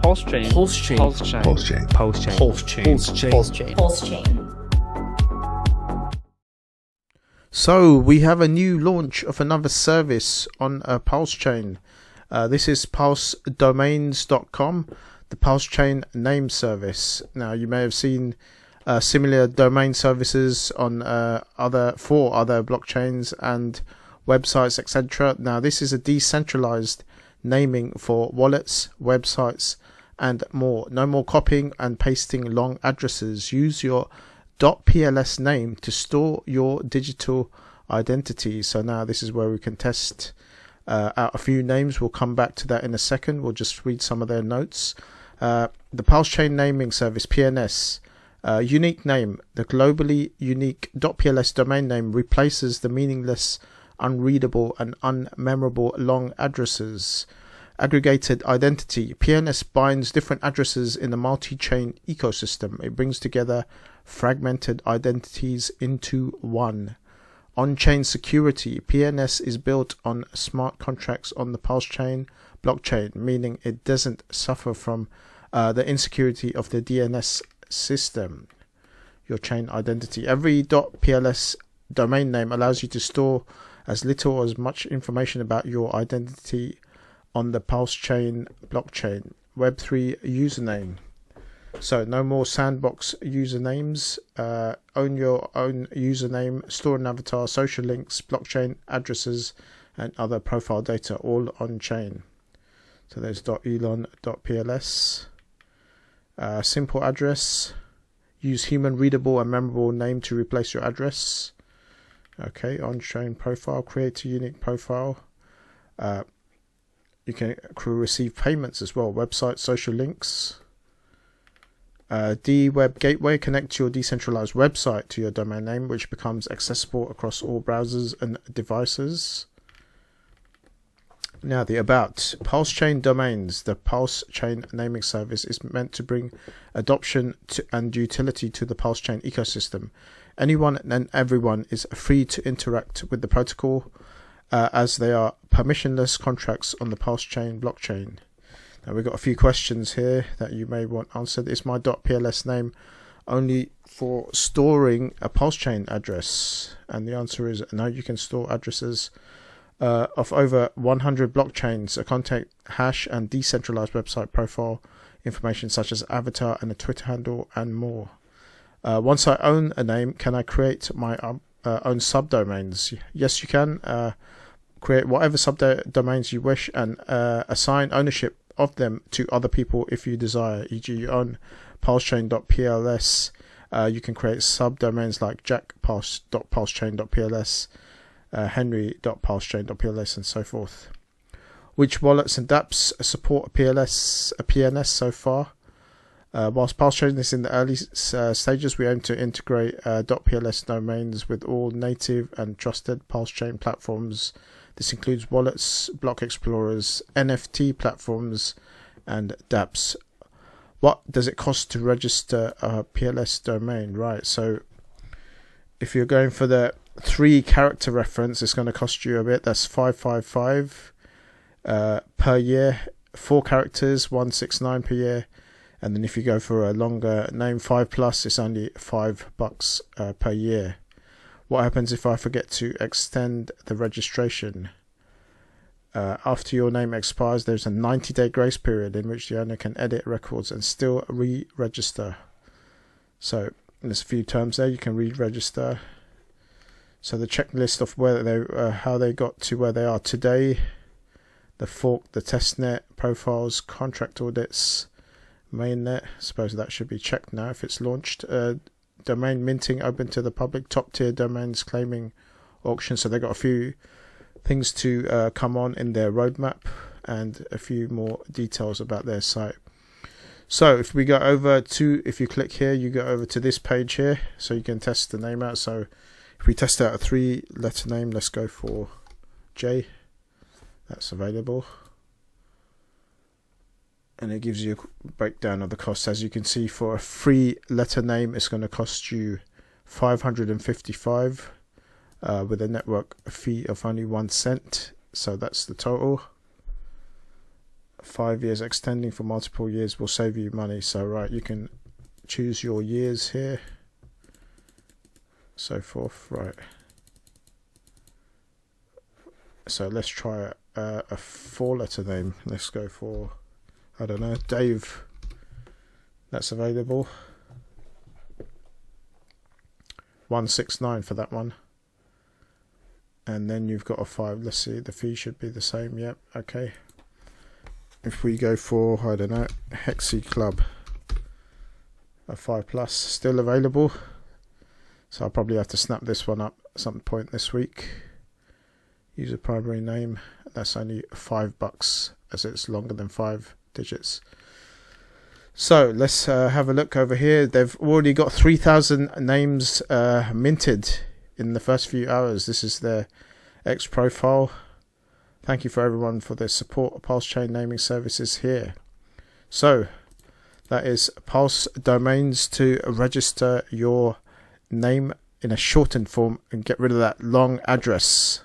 PulseChain. PulseChain. PulseChain. PulseChain. PulseChain. PulseChain. PulseChain. PulseChain. So we have a new launch of another service on PulseChain. This is pulsedomains.com, the PulseChain name service. Now you may have seen similar domain services on four other blockchains and websites, etc. Now this is a decentralized naming for wallets, websites, and more. No more copying and pasting long addresses. Use your .pls name to store your digital identity. So now this is where we can test out a few names. We'll come back to that in a second. We'll just read some of their notes. The PulseChain naming service, PNS, unique name. The globally unique .pls domain name replaces the meaningless, unreadable, and unmemorable long addresses. Aggregated identity. PNS binds different addresses in the multi-chain ecosystem. It brings together fragmented identities into one. On-chain security. PNS is built on smart contracts on the PulseChain blockchain, meaning it doesn't suffer from the insecurity of the DNS system. Your chain identity. Every .pls domain name allows you to store as little or as much information about your identity on the PulseChain blockchain. Web3 username. So no more sandbox usernames. Own your own username, store an avatar, social links, blockchain addresses, and other profile data, all on chain. So there's .elon.pls. Simple address. Use human readable and memorable name to replace your address. Okay, on-chain profile. Create a unique profile. You can receive payments as well. Website, social links. D-Web Gateway. Connect your decentralized website to your domain name, which becomes accessible across all browsers and devices. Now the about. PulseChain domains. The PulseChain naming service is meant to bring adoption and utility to the PulseChain ecosystem. Anyone and everyone is free to interact with the protocol as they are permissionless contracts on the PulseChain blockchain. Now we've got a few questions here that you may want answered. Is my .pls name only for storing a PulseChain address? And the answer is no. You can store addresses of over 100 blockchains, a contact hash, and decentralized website profile information such as avatar and a Twitter handle, and more. Once I own a name, can I create my own subdomains? Yes, you can. Create whatever subdomains you wish and assign ownership of them to other people if you desire. E.g., you own PulseChain.pls. You can create subdomains like jack.pulsechain.pls, henry.pulsechain.pls, and so forth. Which wallets and dApps support a PNS so far? Whilst PulseChain is in the early stages, we aim to integrate .pls domains with all native and trusted PulseChain platforms. This includes wallets, block explorers, NFT platforms, and dApps. What does it cost to register a PLS domain? Right, so if you're going for the 3-character reference, it's going to cost you a bit. That's 555 per year. 4 characters, 169 per year. And then if you go for a longer name, 5+, it's only $5 per year. What happens if I forget to extend the registration? After your name expires, there's a 90-day grace period in which the owner can edit records and still re-register. So there's a few terms there. You can re-register. So the checklist of where they, how they got to where they are today, the fork, the testnet, profiles, contract audits, mainnet. I suppose that should be checked now if it's launched. Domain minting open to the public, top tier domains claiming auction. So they got a few things to come on in their roadmap and a few more details about their site. So if we go over to, if you click here, you go over to this page here, so you can test the name out. So if we test out a 3-letter name, let's go for J. That's available. And it gives you a breakdown of the costs. As you can see, for a 3-letter name, it's going to cost you $555 with a network fee of only 1 cent. So that's the total. 5 years. Extending for multiple years will save you money. So right, you can choose your years here, so forth. Right, so let's try a 4-letter name. Let's go for, I don't know, Dave. That's available. 169 for that one. And then you've got a 5. Let's see, the fee should be the same. Yep, okay. If we go for, I don't know, HEXiKlub, a 5+, still available. So I'll probably have to snap this one up at some point this week. Use a primary name. That's only $5 as it's longer than 5 digits. So let's have a look over here. They've already got 3,000 names minted in the first few hours. This is their X profile. Thank you for everyone for their support of PulseChain naming services here. So that is Pulse Domains to register your name in a shortened form and get rid of that long address.